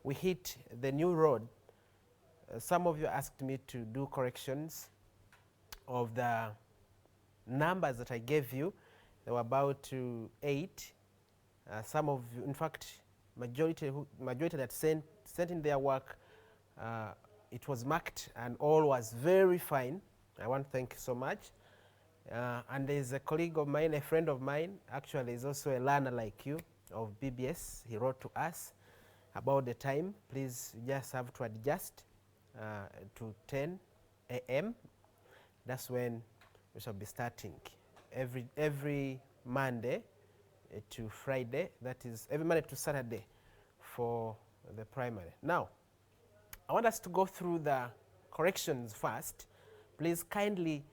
we hit the new road, some of you asked me to do corrections of the numbers that I gave you. They were about 8. Some of you, in fact, majority that sent in their work, it was marked and all was very fine. I want to thank you so much. And there's a colleague of mine, a friend of mine, actually is also a learner like you of BBS. He wrote to us about the time. Please, you just have to adjust to 10 a.m. That's when we shall be starting. Every Monday to Friday, that is every Monday to Saturday for the primary. Now, I want us to go through the corrections first. Please kindly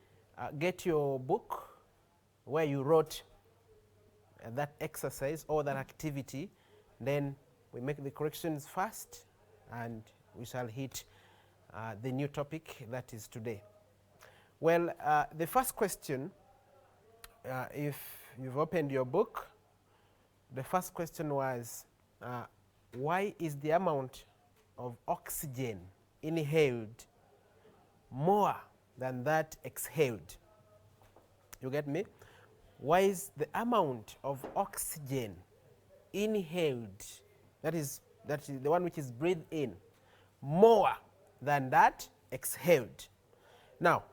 get your book where you wrote that exercise or that activity. Then we make the corrections first and we shall hit the new topic that is today. Well, the first question, if you've opened your book, the first question was, why is the amount of oxygen inhaled more than that exhaled? You get me? Why is the amount of oxygen inhaled, that is the one which is breathed in, more than that exhaled? Now,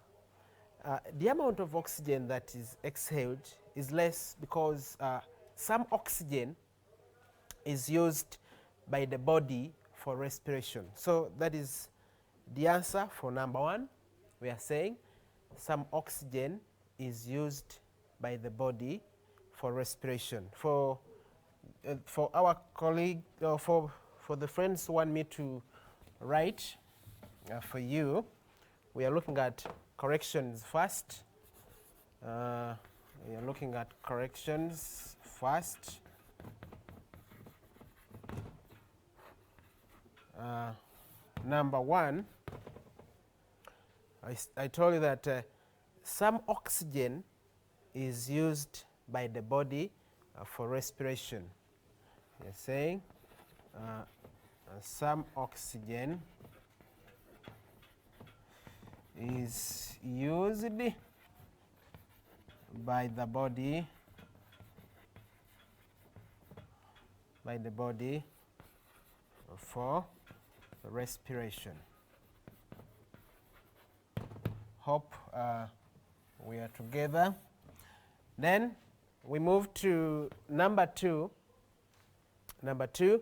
the amount of oxygen that is exhaled is less because some oxygen is used by the body for respiration. So that is the answer for number 1. We are saying some oxygen is used by the body for respiration. For our colleague, for the friends who want me to write for you, we are looking at corrections first. We are looking at corrections first. Number 1, I told you that some oxygen is used by the body for respiration. You're saying some oxygen is used by the body for respiration. Hope we are together. Then we move to number 2. Number 2,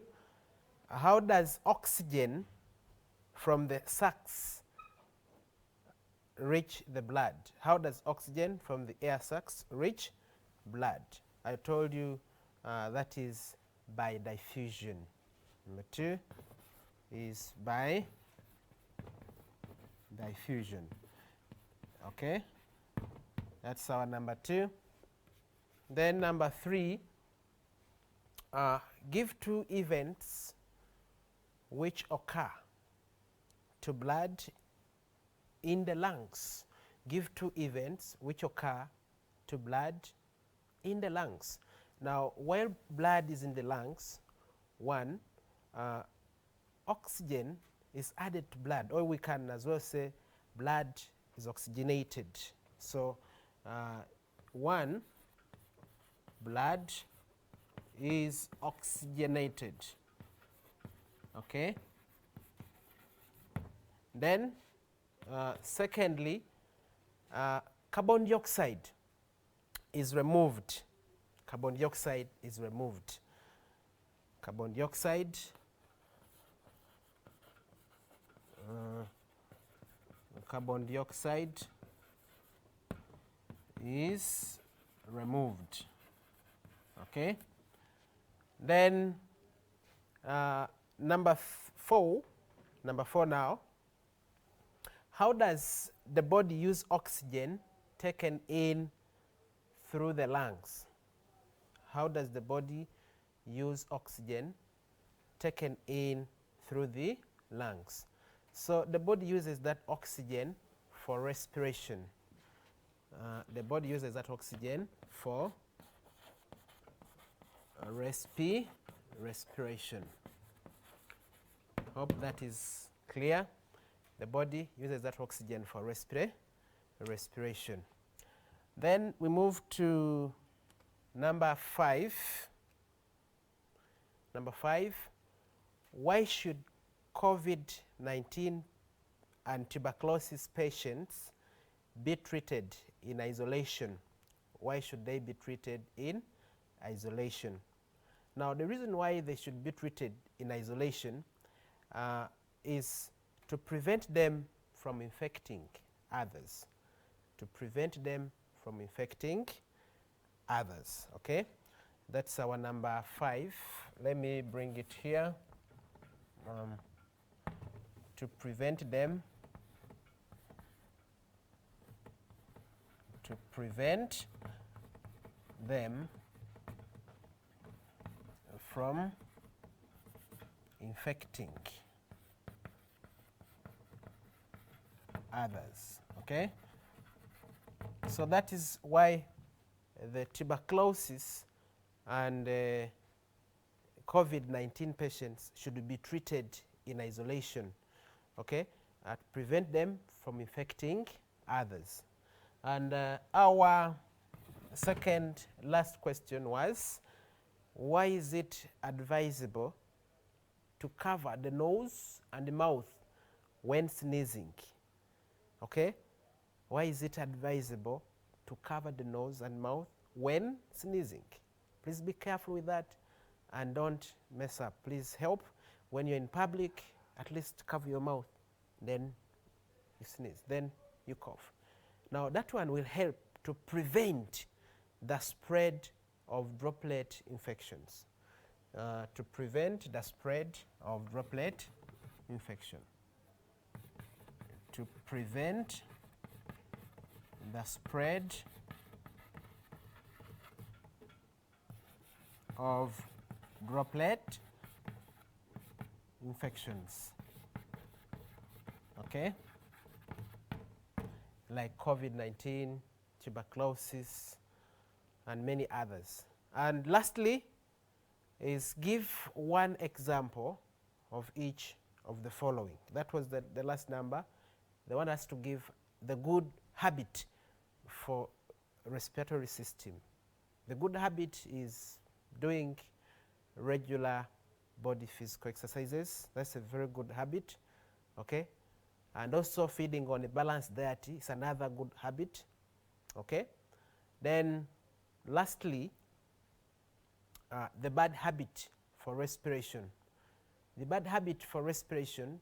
how does oxygen from the sacs reach the blood? How does oxygen from the air sacs reach blood? I told you that is by diffusion. Number 2 is by diffusion. Okay, that's our number 2. Then number 3, give 2 events which occur to blood in the lungs. Give 2 events which occur to blood in the lungs. Now, while blood is in the lungs, 1, oxygen is added to blood, or we can as well say blood is oxygenated. So 1, blood is oxygenated. Okay. Then secondly, carbon dioxide is removed. Carbon dioxide is removed. Carbon dioxide carbon dioxide is removed. Okay. Then number 4 now, how does the body use oxygen taken in through the lungs? How does the body use oxygen taken in through the lungs? So the body uses that oxygen for respiration. The body uses that oxygen for respiration. Hope that is clear. The body uses that oxygen for respiration. Then we move to number 5. Number 5, why should COVID-19 and tuberculosis patients be treated in isolation? Why should they be treated in isolation? Now, the reason why they should be treated in isolation is to prevent them from infecting others. To prevent them from infecting others, okay? That's our number 5. Let me bring it here. To prevent them from infecting others, okay? So that is why the tuberculosis and COVID-19 patients should be treated in isolation, okay, to prevent them from infecting others. And our second last question was, why is it advisable to cover the nose and the mouth when sneezing? Okay, why is it advisable to cover the nose and mouth when sneezing? Please be careful with that and don't mess up. Please help when you're in public, at least cover your mouth, then you sneeze, then you cough. Now that one will help to prevent the spread of droplet infections. To prevent the spread of droplet infection. To prevent the spread of droplet infections, okay, like COVID-19, tuberculosis, and many others. And lastly is give one example of each of the following. That was the last number. They want us to give the good habit for respiratory system. The good habit is doing regular body physical exercises. That's a very good habit, okay? And also feeding on a balanced diet is another good habit, okay? Then lastly, the bad habit for respiration. The bad habit for respiration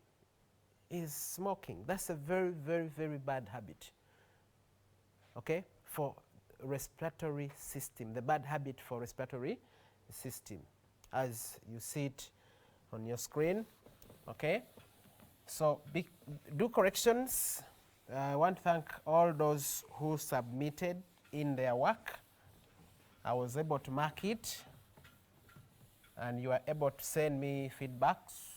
is smoking. That's a very, very, very bad habit, okay, for respiratory system. The bad habit for respiratory system, as you see it on your screen, okay? So do corrections. I want to thank all those who submitted in their work. I was able to mark it, and you are able to send me feedbacks.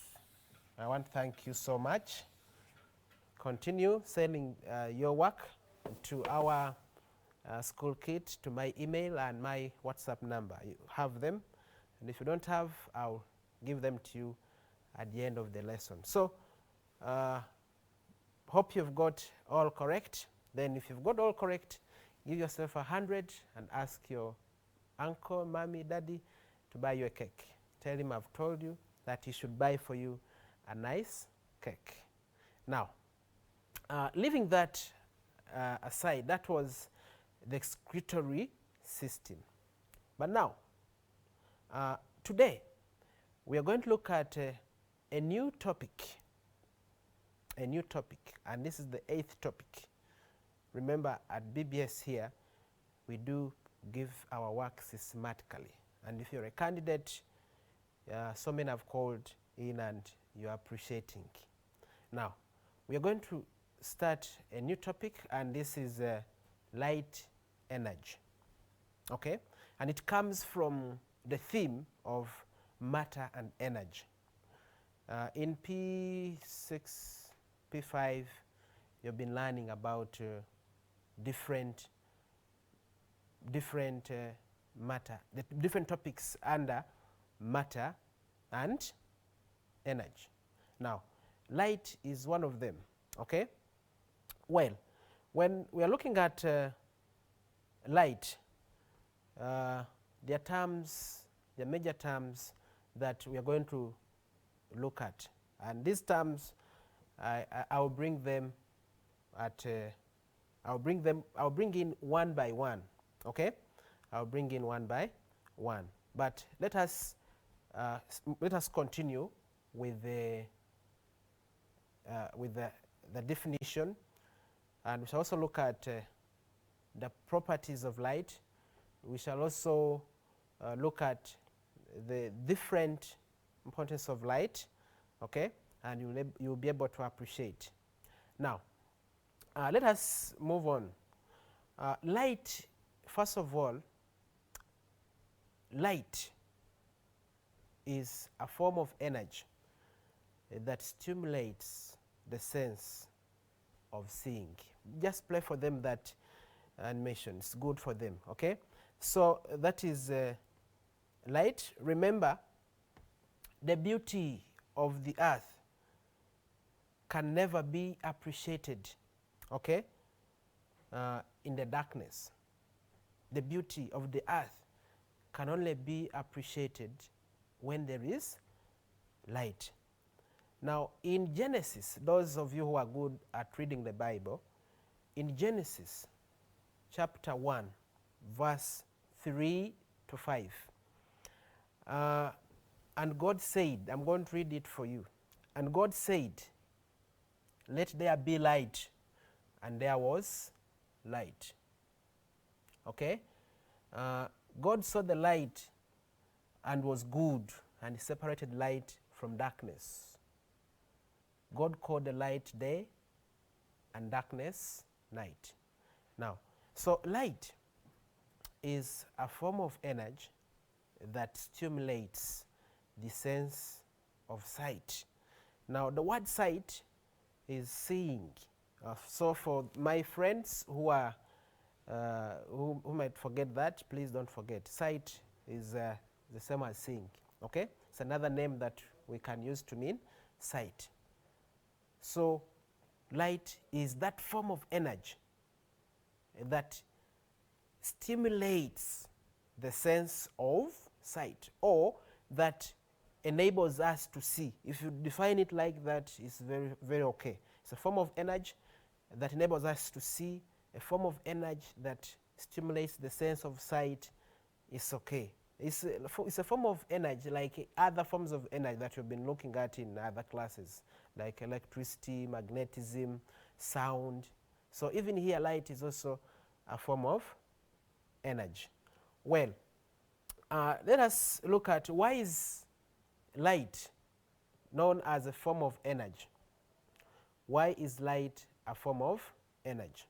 I want to thank you so much. Continue sending your work to our school kit, to my email and my WhatsApp number. You have them, and if you don't have, I'll give them to you at the end of the lesson. So hope you've got all correct. Then if you've got all correct, give yourself 100 and ask your uncle, mommy, daddy to buy you a cake. Tell him I've told you that he should buy for you a nice cake. Now, leaving that aside, that was the excretory system. But now, today, we are going to look at a new topic, and this is the 8th topic. Remember, at BBS here, we do give our work systematically. And if you're a candidate, so many have called in and you're appreciating. Now, we are going to start a new topic, and this is light energy, okay? And it comes from the theme of matter and energy. In P6, P5, you've been learning about different matter, the different topics under matter and energy. Now, light is one of them, okay? Well, when we are looking at light, there are terms, there are major terms that we are going to look at. And these terms, I'll bring them at, I'll bring in one by one, okay? I'll bring in one by one. But let us continue with the definition, and we shall also look at the properties of light. We shall also look at the different importance of light, okay, and you'll be able to appreciate. Now, let us move on. Light, first of all, light is a form of energy that stimulates the sense of seeing. Just play for them that animation. It's good for them, okay? So that is light. Remember, the beauty of the earth can never be appreciated, okay, in the darkness. The beauty of the earth can only be appreciated when there is light. Now, in Genesis, those of you who are good at reading the Bible, in Genesis chapter 1, verse 3 to 5, and God said, I'm going to read it for you. And God said, let there be light, and there was light. Okay? God saw the light and was good, and he separated light from darkness. God called the light day and darkness night. Now, so light is a form of energy that stimulates the sense of sight. Now, the word sight is seeing. So for my friends who are who might forget that, please don't forget. Sight is the same as seeing, okay? It's another name that we can use to mean sight. So light is that form of energy that stimulates the sense of sight, or that enables us to see. If you define it like that, it's very, very okay. It's a form of energy that enables us to see, a form of energy that stimulates the sense of sight. It's okay. It's a form of energy like other forms of energy that you've been looking at in other classes, like electricity, magnetism, sound. So even here, light is also a form of energy. Well, let us look at why is light known as a form of energy. Why is light a form of energy?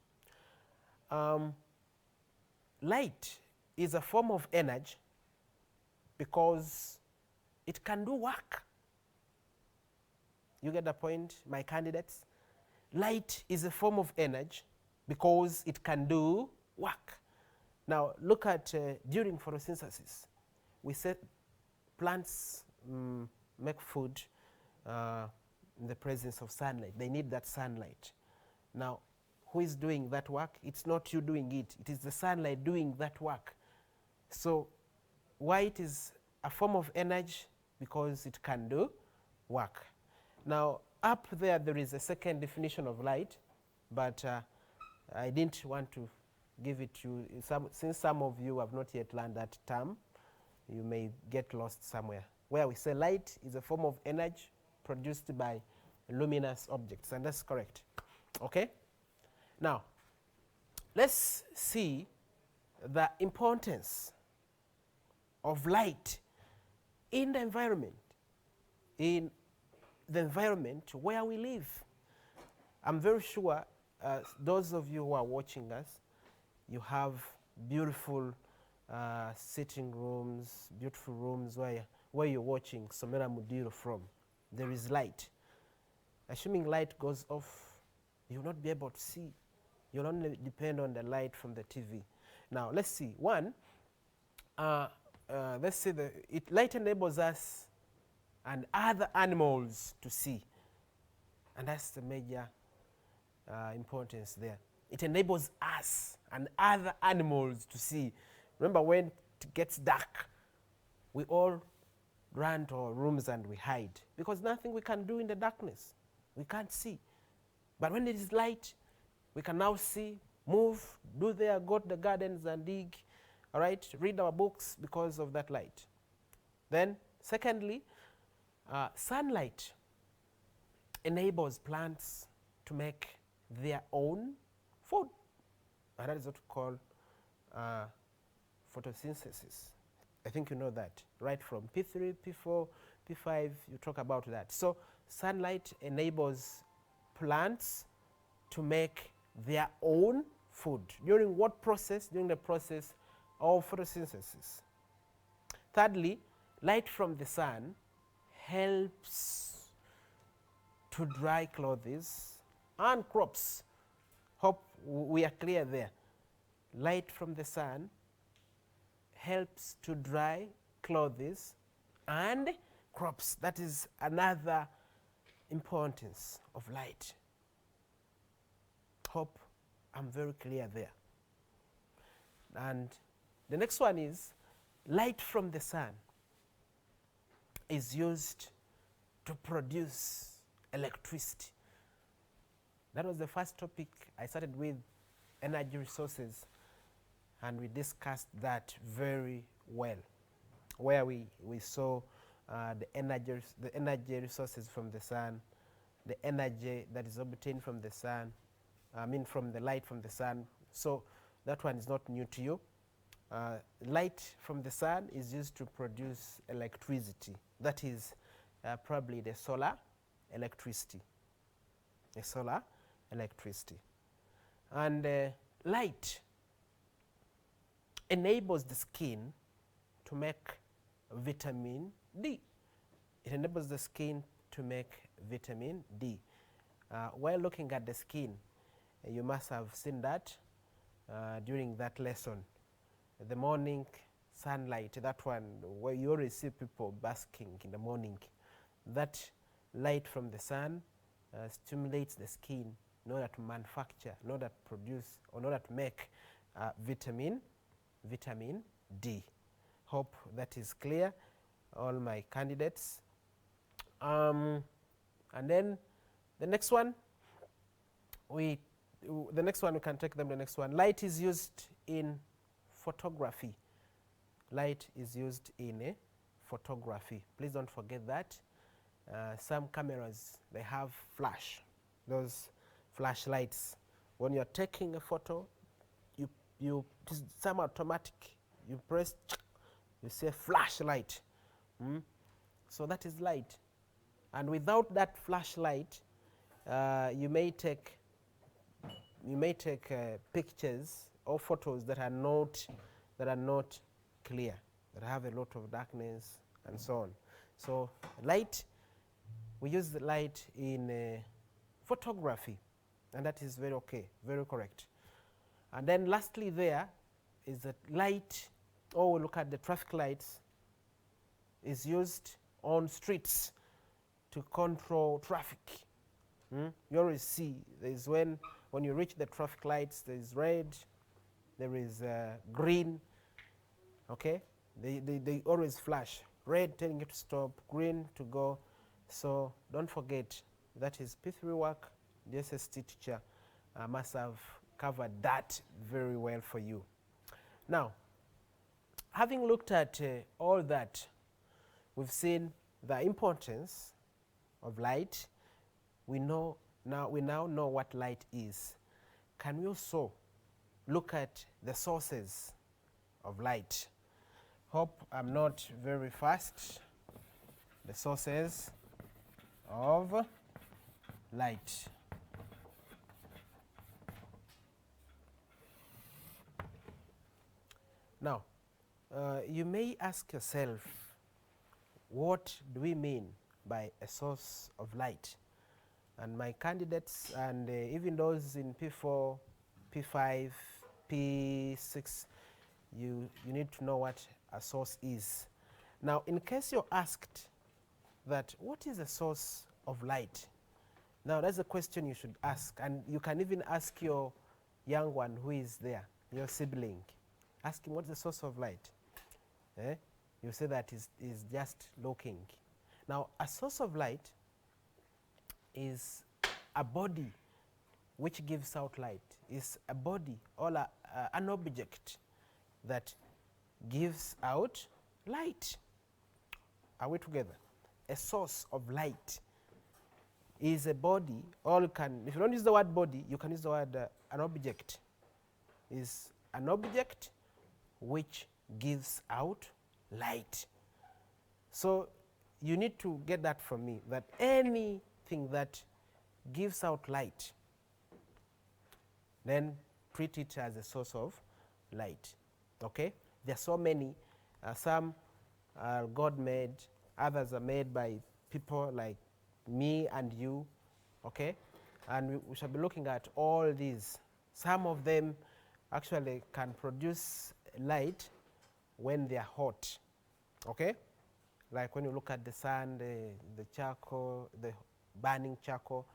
Light is a form of energy because it can do work. You get the point, my candidates? Light is a form of energy because it can do work. Now, look at during photosynthesis, we said plants make food in the presence of sunlight. They need that sunlight. Now, who is doing that work? It's not you doing it. It is the sunlight doing that work. So why it is a form of energy? Because it can do work. Now, up there is a second definition of light, but I didn't want to give it to you. Since some of you have not yet learned that term, you may get lost somewhere, where we say light is a form of energy produced by luminous objects, and that's correct. Okay? Now, let's see the importance of light in the environment, where we live. I'm very sure those of you who are watching us, you have beautiful sitting rooms, beautiful rooms where you're watching Ssomera Muddiiro from. There is light. Assuming light goes off, you'll not be able to see. You'll only depend on the light from the TV. Now, let's see. One, let's say light enables us and other animals to see. And that's the major importance there. It enables us and other animals to see. Remember, when it gets dark, we all run to our rooms and we hide because nothing we can do in the darkness. We can't see. But when it is light, we can now see, move, go to the gardens and dig, all right, read our books because of that light. Then, secondly, sunlight enables plants to make their own food. And that is what we call photosynthesis. I think you know that. Right from P3, P4, P5, you talk about that. So sunlight enables plants to make their own food. During what process? During the process of photosynthesis. Thirdly, light from the sun helps to dry clothes and crops. Hope we are clear there. Light from the sun helps to dry clothes and crops. That is another importance of light. Hope I'm very clear there. And the next one is light from the sun is used to produce electricity. That was the first topic I started with, energy resources, and we discussed that very well, where we saw the energy resources from the sun, the energy that is obtained from the sun, from the light from the sun. So that one is not new to you. Light from the sun is used to produce electricity. That is probably the solar electricity. The solar electricity. And light enables the skin to make vitamin D. It enables the skin to make vitamin D. While looking at the skin, you must have seen that during that lesson. The morning sunlight, that one where you always see people basking in the morning. That light from the sun stimulates the skin in order to manufacture, in order to produce, or in order to make vitamin D. Hope that is clear, all my candidates. And then the next one, we can take them. The next one, light is used in photography. Light is used in photography. Please don't forget that. Some cameras, they have flash, those flashlights. When you're taking a photo, some automatic, you press, you say flashlight. So that is light. And without that flashlight, you may take pictures or photos that are not clear, that have a lot of darkness and so on. So light, we use the light in photography, and that is very okay, very correct. And then lastly there is that light, we look at the traffic lights, is used on streets to control traffic. You always see there is when you reach the traffic lights, there is red, there is green, okay? They always flash. Red telling you to stop, green to go. So don't forget, that is P3 work. The SST teacher must have covered that very well for you. Now, having looked at all that, we've seen the importance of light. We now know what light is. Can we also look at the sources of light? Hope I'm not very fast. The sources of light. Now, you may ask yourself, what do we mean by a source of light? And my candidates, and even those in P4, P5, P6, you need to know what a source is. Now, in case you're asked that, what is a source of light? Now that's a question you should ask, and you can even ask your young one who is there, your sibling. Ask him, what's the source of light? You say that is just looking. Now a source of light is a body which gives out light. Is a body or an object that gives out light. Are we together? A source of light is a body, or you can, if you don't use the word body, you can use the word an object. Is an object which gives out light. So you need to get that from me, that anything that gives out light, then treat it as a source of light. Okay? There are so many. Some are God-made, others are made by people like me and you. Okay? And we shall be looking at all these. Some of them actually can produce light when they are hot. Okay? Like when you look at the sun, the charcoal, the burning charcoal.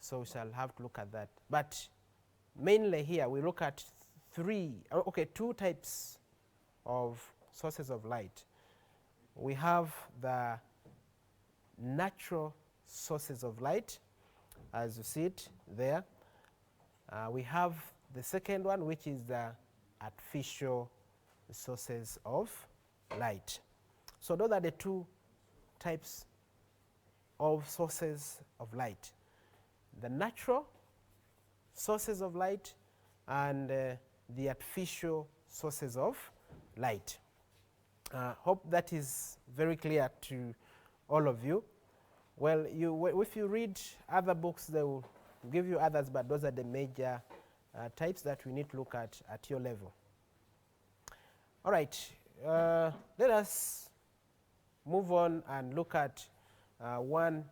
So we shall have to look at that. But mainly here we look at two types of sources of light. We have the natural sources of light, as you see it there. We have the second one, which is the artificial sources of light. So those are the two types of sources of light: the natural sources of light and the artificial sources of light. Hope that is very clear to all of you. Well, if you read other books, they will give you others, but those are the major types that we need to look at your level. All right, let us move on and look at one